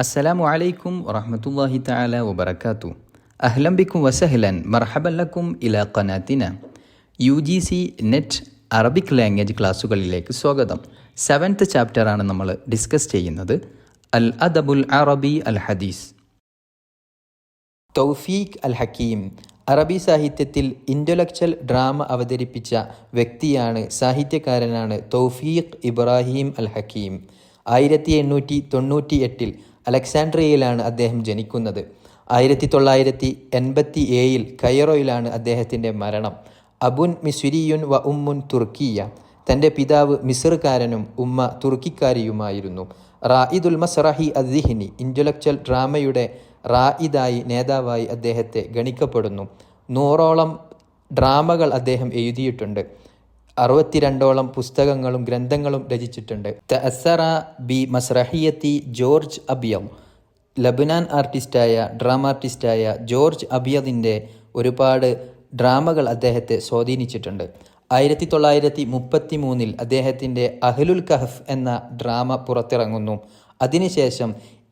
അസ്സലാമു അലൈക്കും വറഹ്മത്തുള്ളാഹി തആല വബറകാതു. അഹ്ലൻ ബിക്കും വസഹ്ലൻ മർഹബൻ ലക്കും ഇലാ ഖനാതിന. UGC നെറ്റ് അറബിക് ലാംഗ്വേജ് ക്ലാസ്സുകളിലേക്ക് സ്വാഗതം. 7th ചാപ്റ്ററാണ് നമ്മൾ ഡിസ്കസ് ചെയ്യുന്നത്. അൽ അദബുൽ അറബി അൽ ഹദീസ്. തൗഫീഖ് അൽ ഹക്കീം അറബി സാഹിത്യത്തിൽ ഇൻ്റലക്ച്വൽ ഡ്രാമ അവതരിപ്പിച്ച വ്യക്തിയാണ്, സാഹിത്യകാരനാണ് തൗഫീഖ് ഇബ്രാഹിം അൽ ഹക്കീം. 1898 അലക്സാൻഡ്രിയയിലാണ് അദ്ദേഹം ജനിക്കുന്നത്. 1987 കൈറോയിലാണ് അദ്ദേഹത്തിൻ്റെ മരണം. അബുൻ മിസ്രിയുൻ വ ഉമ്മുൻ തുർക്കിയ. തൻ്റെ പിതാവ് മിസ്റുകാരനും ഉമ്മ തുർക്കിക്കാരിയുമായിരുന്നു. റായിദുൽ മസ്റഹി അദ്ദിഹിനി ഇൻ്റലക്ച്വൽ ഡ്രാമയുടെ റായിദായി നേതാവായി അദ്ദേഹത്തെ ഗണിക്കപ്പെടുന്നു. 100ഓളം ഡ്രാമകൾ അദ്ദേഹം എഴുതിയിട്ടുണ്ട്. 62ഓളം പുസ്തകങ്ങളും ഗ്രന്ഥങ്ങളും രചിച്ചിട്ടുണ്ട്. തഅസ്സറ ബി മസ്റഹിയത്തി ജോർജ് അബിയദ്. ലബനാൻ ഡ്രാമ ആർട്ടിസ്റ്റായ ജോർജ് അബിയദിൻ്റെ ഒരുപാട് ഡ്രാമകൾ അദ്ദേഹത്തെ സ്വാധീനിച്ചിട്ടുണ്ട്. 1933 അദ്ദേഹത്തിൻ്റെ അഹ്ലുൽ കഹഫ് എന്ന ഡ്രാമ പുറത്തിറങ്ങുന്നു. അതിനുശേഷം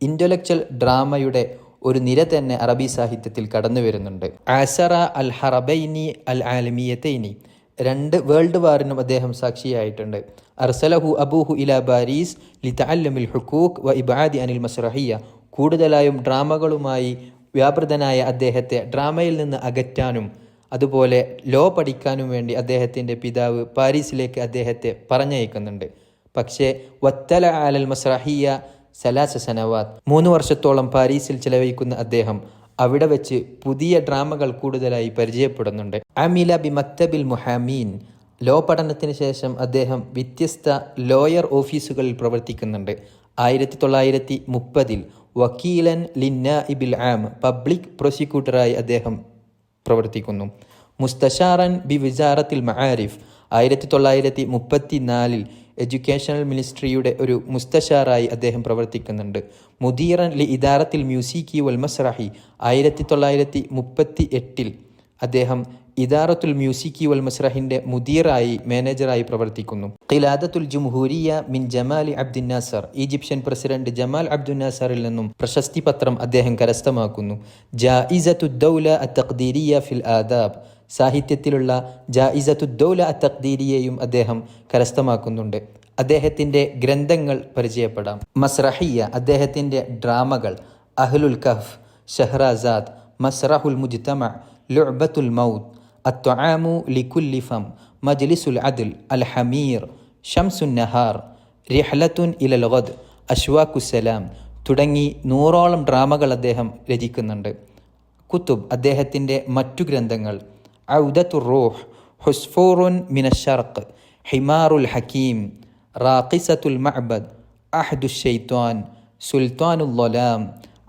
ഇൻ്റലക്ച്വൽ ഡ്രാമയുടെ ഒരു നിര തന്നെ അറബി സാഹിത്യത്തിൽ കടന്നു വരുന്നുണ്ട്. അസറ അൽ ഹറബൈനി അൽ ആലമിയത്തൈനി. 2 വേൾഡ് വാറിനും അദ്ദേഹം സാക്ഷിയായിട്ടുണ്ട്. അർസലഹു അബൂഹു ഇലാ പാരീസ് ലിതഅല്ലമിൽ ഹുഖൂഖ് വ ഇബ്ആദി അനിൽ മസ്റഹിയ. കൂടുതലായും ഡ്രാമകളുമായി വ്യാപൃതനായ അദ്ദേഹത്തെ ഡ്രാമയിൽ നിന്ന് അകറ്റാനും അതുപോലെ ലോ പഠിക്കാനും വേണ്ടി അദ്ദേഹത്തിൻ്റെ പിതാവ് പാരീസിലേക്ക് അദ്ദേഹത്തെ പറഞ്ഞയക്കുന്നുണ്ട്. പക്ഷേ വത്തല അലൽ മസ്റഹിയ സലാസ സനവാത്ത്. 3 വർഷത്തോളം പാരീസിൽ ചിലവഴിക്കുന്ന അദ്ദേഹം അവിടെ വെച്ച് പുതിയ ഡ്രാമകൾ കൂടുതലായി പരിചയപ്പെടുന്നുണ്ട്. അമില ബി മക്തബിൽ മുഹാമീൻ. ലോ പഠനത്തിന് ശേഷം അദ്ദേഹം വ്യത്യസ്ത ലോയർ ഓഫീസുകളിൽ പ്രവർത്തിക്കുന്നുണ്ട്. 1930 വക്കീലൻ ലിന്നാഇബിൽ ആം. പബ്ലിക് പ്രോസിക്യൂട്ടറായി അദ്ദേഹം പ്രവർത്തിക്കുന്നു. മുസ്തഷാറൻ ബി വിസാറത്തിൽ മആരിഫ്. 1934 എഡ്യൂക്കേഷണൽ മിനിസ്ട്രിയുടെ ഒരു മുസ്തഷാറായി അദ്ദേഹം പ്രവർത്തിക്കുന്നുണ്ട്. മുദീറൻ ലി ഇദാറത്തിൽ മ്യൂസിക്കി വൽ മസ്റഹി. 1938 അദ്ദേഹം ഇദാറത്തുൽ മ്യൂസിക്കി വൽ മസ്റഹിൻ്റെ മുദീറായി മാനേജറായി പ്രവർത്തിക്കുന്നു. ഖിലാദത്തുൽ ജംഹൂരിയ മിൻ ജമാലി അബ്ദുൻ നാസർ. ഈജിപ്ഷ്യൻ പ്രസിഡന്റ് ജമാൽ അബ്ദുൻ നാസറിൽ നിന്നും പ്രശസ്തി പത്രം അദ്ദേഹം കരസ്ഥമാക്കുന്നു. ജായിസത്തുദ് ദൗല അത്തഖ്ദീരിയ ഫിൽ ആദാബ്. സാഹിത്യത്തിലുള്ള ജായിസത്തുദ് ദൗല അത്തഖ്ദീരിയയും അദ്ദേഹം കരസ്ഥമാക്കുന്നുണ്ട്. അദ്ദേഹത്തിൻ്റെ ഗ്രന്ഥങ്ങൾ പരിചയപ്പെടാം. മസ്റഹിയ അദ്ദേഹത്തിൻ്റെ ഡ്രാമകൾ അഹ്ലുൽ കഹ്ഫ്, ഷഹ്റസാദ്, മസ്റഹുൽ മുജ്തമ, ലുഅബത്തുൽ മൗത്ത്, അത്ത്വആമു ലികുല്ലി ഫം, മജ്ലിസുൽ അദ്ൽ, അൽ ഹമീർ, ഷംസുൻ നഹാർ, റിഹ്ലത്തുൻ ഇലൽ ഗദ്, അശ്വാഖുസ്സലാം തുടങ്ങി 100ഓളം ഡ്രാമകൾ അദ്ദേഹം രചിക്കുന്നുണ്ട്. കുത്തുബ് അദ്ദേഹത്തിൻ്റെ മറ്റു ഗ്രന്ഥങ്ങൾ ഔദത്തുർ റൂഹ്, ഹുസ്ഫൂറുൻ മിനശ്ശർഖ്, ഹിമാറുൽ ഹക്കീം, റാഖിസത്തുൽ മഅബദ്, അഹ്ദുശ് ശൈത്വാൻ, സുൽത്താനുൽ ളലാം,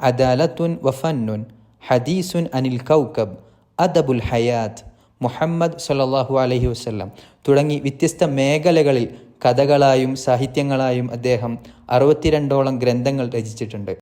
അദാലത്തുൻ വഫന്നുൻ, ഹദീസുൻ അനിൽ കൗകബ്, അദബുൽ ഹയാത്ത്, മുഹമ്മദ് സല്ലല്ലാഹു അലൈഹി വസല്ലം തുടങ്ങി വ്യത്യസ്ത മേഖലകളിൽ കഥകളായും സാഹിത്യങ്ങളായും അദ്ദേഹം 62ഓളം ഗ്രന്ഥങ്ങൾ രചിച്ചിട്ടുണ്ട്.